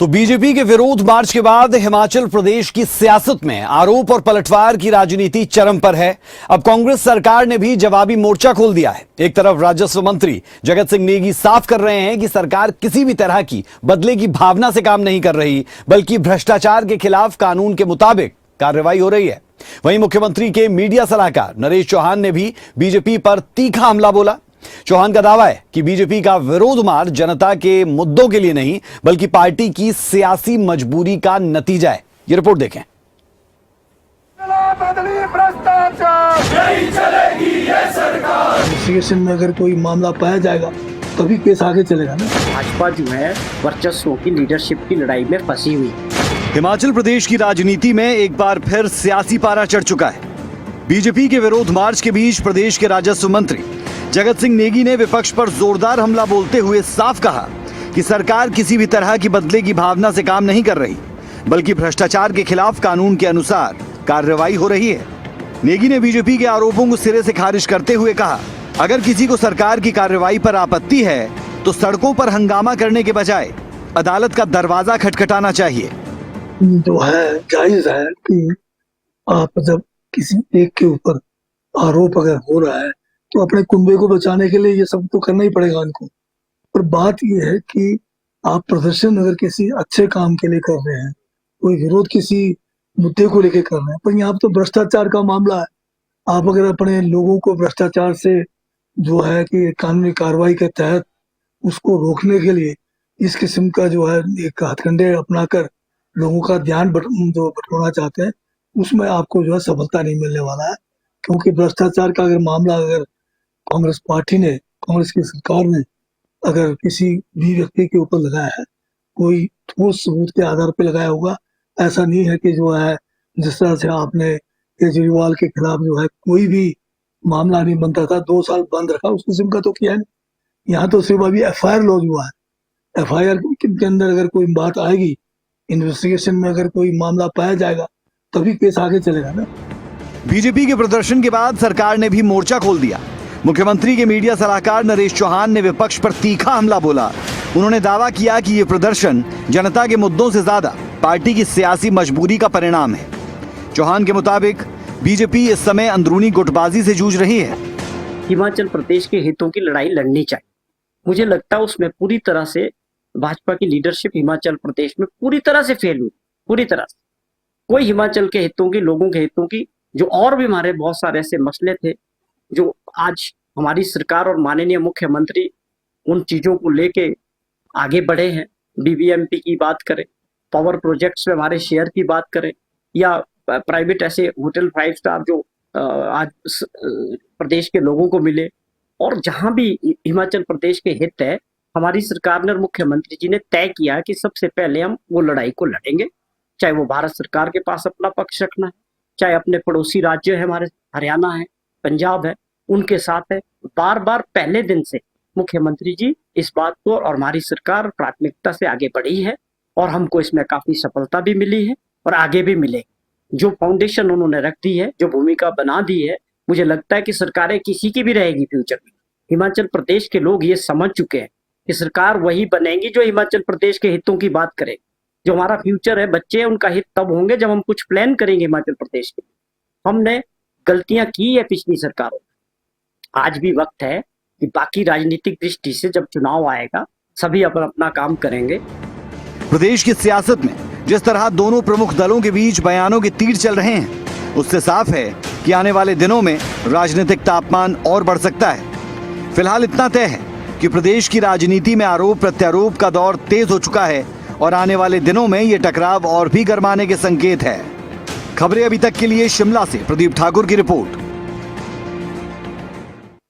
तो बीजेपी के विरोध मार्च के बाद हिमाचल प्रदेश की सियासत में आरोप और पलटवार की राजनीति चरम पर है। अब कांग्रेस सरकार ने भी जवाबी मोर्चा खोल दिया है। एक तरफ राजस्व मंत्री जगत सिंह नेगी साफ कर रहे हैं कि सरकार किसी भी तरह की बदले की भावना से काम नहीं कर रही, बल्कि भ्रष्टाचार के खिलाफ कानून के मुताबिक कार्रवाई हो रही है। वहीं मुख्यमंत्री के मीडिया सलाहकार नरेश चौहान ने भी बीजेपी पर तीखा हमला बोला। चौहान का दावा है कि बीजेपी का विरोध मार्च जनता के मुद्दों के लिए नहीं, बल्कि पार्टी की सियासी मजबूरी का नतीजा है। ये रिपोर्ट देखें। इन्वेस्टिगेशन में अगर कोई मामला पाया जाएगा तभी केस आगे चलेगा ना। भाजपा जो है वर्चस्व की लीडरशिप की लड़ाई में फंसी हुई। हिमाचल प्रदेश की राजनीति में एक बार फिर सियासी पारा चढ़ चुका है। बीजेपी के विरोध मार्च के बीच प्रदेश के राजस्व मंत्री जगत सिंह नेगी ने विपक्ष पर जोरदार हमला बोलते हुए साफ कहा कि सरकार किसी भी तरह की बदले की भावना से काम नहीं कर रही, बल्कि भ्रष्टाचार के खिलाफ कानून के अनुसार कार्रवाई हो रही है। नेगी ने बीजेपी के आरोपों को सिरे से खारिज करते हुए कहा, अगर किसी को सरकार की कार्रवाई पर आपत्ति है तो सड़कों पर हंगामा करने के बजाय अदालत का दरवाजा खटखटाना चाहिए। जो है जायज है कि आप जब किसी एक के ऊपर आरोप अगर हो रहा है तो अपने कुंबे को बचाने के लिए ये सब तो करना ही पड़ेगा उनको। पर बात ये है कि आप प्रदर्शन अगर किसी अच्छे काम के लिए कर रहे हैं, कोई विरोध किसी मुद्दे को लेकर कर रहे हैं, पर यहाँ तो भ्रष्टाचार का मामला है। आप अगर अपने लोगों को भ्रष्टाचार से जो है कि कानूनी कार्रवाई के तहत उसको रोकने के लिए इस किस्म का जो है एक हथकंडे अपनाकर लोगों का ध्यान जो बटोरना चाहते हैं, उसमें आपको जो है सफलता नहीं मिलने वाला है। क्योंकि भ्रष्टाचार का अगर मामला अगर कांग्रेस पार्टी ने, कांग्रेस की सरकार ने अगर किसी भी व्यक्ति के ऊपर लगाया है, कोई ठोस सबूत के आधार पर लगाया होगा। ऐसा नहीं है कि जो है जिस तरह से आपने केजरीवाल के खिलाफ जो है कोई भी मामला नहीं बनता था, 2 साल बंद रखा, उस किस्म का तो किया नहीं। यहाँ तो सिर्फ अभी FIR लॉन्च हुआ है। FIR के अंदर अगर कोई बात आएगी, इन्वेस्टिगेशन में अगर कोई मामला पाया जाएगा तभी केस आगे चलेगा ना। बीजेपी के प्रदर्शन के बाद सरकार ने भी मोर्चा खोल दिया। मुख्यमंत्री के मीडिया सलाहकार नरेश चौहान ने विपक्ष पर तीखा हमला बोला। उन्होंने दावा किया कि ये प्रदर्शन जनता के मुद्दों से ज्यादा पार्टी की सियासी मजबूरी का परिणाम है। चौहान के मुताबिक बीजेपी इस समय अंदरूनी गुटबाजी से जूझ रही है। हिमाचल प्रदेश के हितों की लड़ाई लड़नी चाहिए। मुझे लगता है उसमें पूरी तरह से भाजपा की लीडरशिप हिमाचल प्रदेश में पूरी तरह से फेल हुई, पूरी तरह से। कोई हिमाचल के हितों की, लोगों के हितों की, जो और भी हमारे बहुत सारे ऐसे मसले थे जो आज हमारी सरकार और माननीय मुख्यमंत्री उन चीजों को लेके आगे बढ़े हैं। BBMP की बात करें, पावर प्रोजेक्ट्स में हमारे शेयर की बात करें, या प्राइवेट ऐसे होटल 5 स्टार जो आज प्रदेश के लोगों को मिले। और जहां भी हिमाचल प्रदेश के हित है, हमारी सरकार ने और मुख्यमंत्री जी ने तय किया कि सबसे पहले हम वो लड़ाई को लड़ेंगे, चाहे वो भारत सरकार के पास अपना पक्ष रखना है, चाहे अपने पड़ोसी राज्य है, हमारे हरियाणा है, पंजाब है, उनके साथ है। बार बार पहले दिन से मुख्यमंत्री जी इस बात को और हमारी सरकार प्राथमिकता से आगे बढ़ी है, और हमको इसमें काफी सफलता भी मिली है और आगे भी मिलेगी। जो फाउंडेशन उन्होंने रख दी है, जो भूमिका बना दी है, मुझे लगता है कि सरकारें किसी की भी रहेगी फ्यूचर में, हिमाचल प्रदेश के लोग ये समझ चुके हैं कि सरकार वही बनेगी जो हिमाचल प्रदेश के हितों की बात करे। जो हमारा फ्यूचर है, बच्चे हैं, उनका हित तब होंगे जब हम कुछ प्लान करेंगे हिमाचल प्रदेश के। हमने गलतियां की है पिछली सरकारों में, आज भी वक्त है कि बाकी राजनीतिक दृष्टि से जब चुनाव आएगा सभी अपना काम करेंगे। प्रदेश की सियासत में जिस तरह दोनों प्रमुख दलों के बीच बयानों के तीर चल रहे हैं, उससे साफ है कि आने वाले दिनों में राजनीतिक तापमान और बढ़ सकता है। फिलहाल इतना तय है कि प्रदेश की राजनीति में आरोप प्रत्यारोप का दौर तेज हो चुका है और आने वाले दिनों में ये टकराव और भी गर्माने के संकेत है। खबरें अभी तक के लिए शिमला से प्रदीप ठाकुर की रिपोर्ट।